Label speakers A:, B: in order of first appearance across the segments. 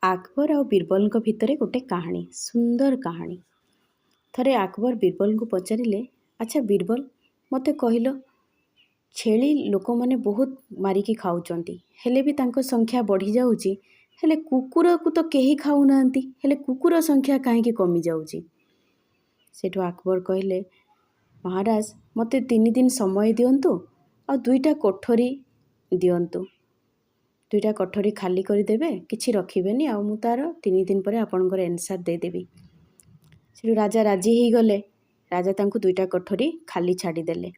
A: ଆକବର ଆଉ ବୀରବଲଙ୍କ ଭିତରେ ଗୋଟେ କାହାଣୀ, ସୁନ୍ଦର କାହାଣୀ। ଥରେ ଆକବର ବୀରବଲଙ୍କୁ ପଚାରିଲେ, ଆଚ୍ଛା ବୀରବଲ, ମୋତେ କହିଲ, ଛେଳି ଲୋକମାନେ ବହୁତ ମାରିକି ଖାଉଛନ୍ତି, ହେଲେ ବି ତାଙ୍କ ସଂଖ୍ୟା ବଢ଼ିଯାଉଛି, ହେଲେ କୁକୁରକୁ ତ କେହି ଖାଉନାହାନ୍ତି, ହେଲେ କୁକୁର ସଂଖ୍ୟା କାହିଁକି କମିଯାଉଛି? ସେଠୁ ଆକବର କହିଲେ, ମହାରାଜ, ମୋତେ 3 ଦିନ ସମୟ ଦିଅନ୍ତୁ ଆଉ 2ଟା କୋଠରୀ ଦିଅନ୍ତୁ। 2ଟା କୋଠରୀ ଖାଲି କରିଦେବେ, କିଛି ରଖିବେନି, ଆଉ ମୁଁ ତା'ର 3 ଦିନ ପରେ ଆପଣଙ୍କର ଏନ୍ସାର ଦେଇଦେବି। ସେଠୁ ରାଜା ରାଜି ହେଇଗଲେ। ରାଜା ତାଙ୍କୁ 2ଟା କୋଠରୀ ଖାଲି ଛାଡ଼ିଦେଲେ।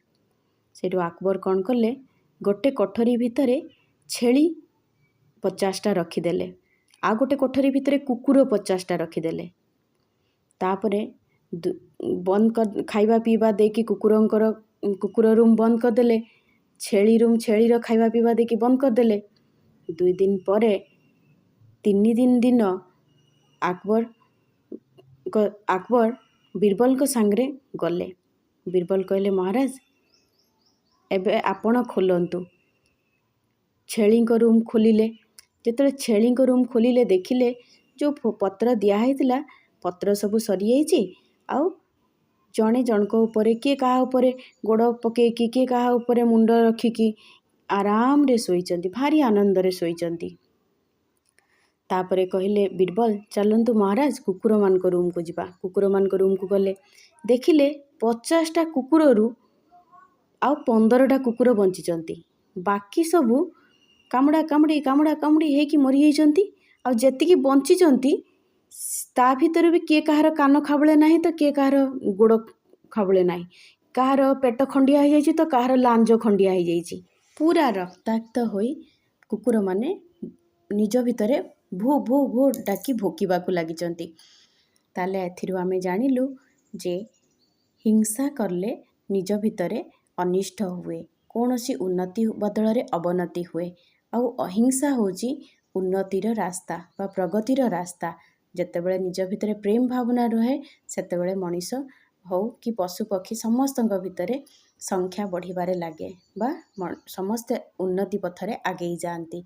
A: ସେଠୁ ଆକବର କ'ଣ କଲେ, ଗୋଟେ କୋଠରୀ ଭିତରେ ଛେଳି 50ଟା ରଖିଦେଲେ, ଆଉ ଗୋଟେ କୋଠରୀ ଭିତରେ କୁକୁର 50ଟା ରଖିଦେଲେ। ତାପରେ ଖାଇବା ପିଇବା ଦେଇକି କୁକୁର ରୁମ୍ ବନ୍ଦ କରିଦେଲେ, ଛେଳି ରୁମ୍ ଛେଳିର ଖାଇବା ପିଇବା ଦେଇକି ବନ୍ଦ କରିଦେଲେ। 2 ଦିନ ପରେ 3 ଦିନ ଆକବର ବୀରବଲଙ୍କ ସାଙ୍ଗରେ ଗଲେ। ବୀରବଲ କହିଲେ, ମହାରାଜ, ଏବେ ଆପଣ ଖୋଲନ୍ତୁ। ଛେଳିଙ୍କ ରୁମ୍ ଖୋଲିଲେ। ଯେତେବେଳେ ଛେଳିଙ୍କ ରୁମ୍ ଖୋଲିଲେ, ଦେଖିଲେ ଯେଉଁ ପତ୍ର ଦିଆହେଇଥିଲା, ପତ୍ର ସବୁ ସରିଯାଇଛି, ଆଉ ଜଣେ ଜଣଙ୍କ ଉପରେ, କିଏ କାହା ଉପରେ ଗୋଡ଼ ପକେଇକି, କିଏ କାହା ଉପରେ ମୁଣ୍ଡ ରଖିକି ଆରାମରେ ଶୋଇଛନ୍ତି, ଭାରି ଆନନ୍ଦରେ ଶୋଇଛନ୍ତି। ତାପରେ କହିଲେ, ବୀରବଲ, ଚାଲନ୍ତୁ ମହାରାଜ, କୁକୁରମାନଙ୍କ ରୁମ୍କୁ ଯିବା। କୁକୁରମାନଙ୍କ ରୁମ୍କୁ ଗଲେ, ଦେଖିଲେ 50ଟା କୁକୁରରୁ ଆଉ 15ଟା କୁକୁର ବଞ୍ଚିଛନ୍ତି। ବାକି ସବୁ କାମୁଡ଼ା କାମୁଡ଼ି ହେଇକି ମରିଯାଇଛନ୍ତି। ଆଉ ଯେତିକି ବଞ୍ଚିଛନ୍ତି, ତା ଭିତରେ ବି କିଏ କାହାର କାନ ଖାବଳେ ନାହିଁ, ତ କିଏ କାହାର ଗୋଡ଼ ଖାବଳେ ନାହିଁ, କାହାର ପେଟ ଖଣ୍ଡିଆ ହେଇଯାଇଛି, ତ କାହାର ଲାଞ୍ଜ ଖଣ୍ଡିଆ ହେଇଯାଇଛି। ପୁରା ରକ୍ତାକ୍ତ ହୋଇ କୁକୁରମାନେ ନିଜ ଭିତରେ ଭୋ ଭୋ ଭୋ ଡାକି ଭୋକିବାକୁ ଲାଗିଛନ୍ତି। ତାହେଲେ ଏଥିରୁ ଆମେ ଜାଣିଲୁ ଯେ ହିଂସା କଲେ ନିଜ ଭିତରେ ଅନିଷ୍ଟ ହୁଏ, କୌଣସି ଉନ୍ନତି ବଦଳରେ ଅବନତି ହୁଏ। ଆଉ ଅହିଂସା ହେଉଛି ଉନ୍ନତିର ରାସ୍ତା ବା ପ୍ରଗତିର ରାସ୍ତା। ଯେତେବେଳେ ନିଜ ଭିତରେ ପ୍ରେମ ଭାବନା ରହେ, ସେତେବେଳେ ମଣିଷ ହଉ କି ପଶୁପକ୍ଷୀ ସମସ୍ତଙ୍କ ଭିତରେ ସଂଖ୍ୟା ବଢ଼ିବାରେ ଲାଗେ ବା ସମସ୍ତେ ଉନ୍ନତି ପଥରେ ଆଗେଇ ଯାଆନ୍ତି।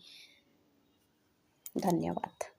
A: ଧନ୍ୟବାଦ।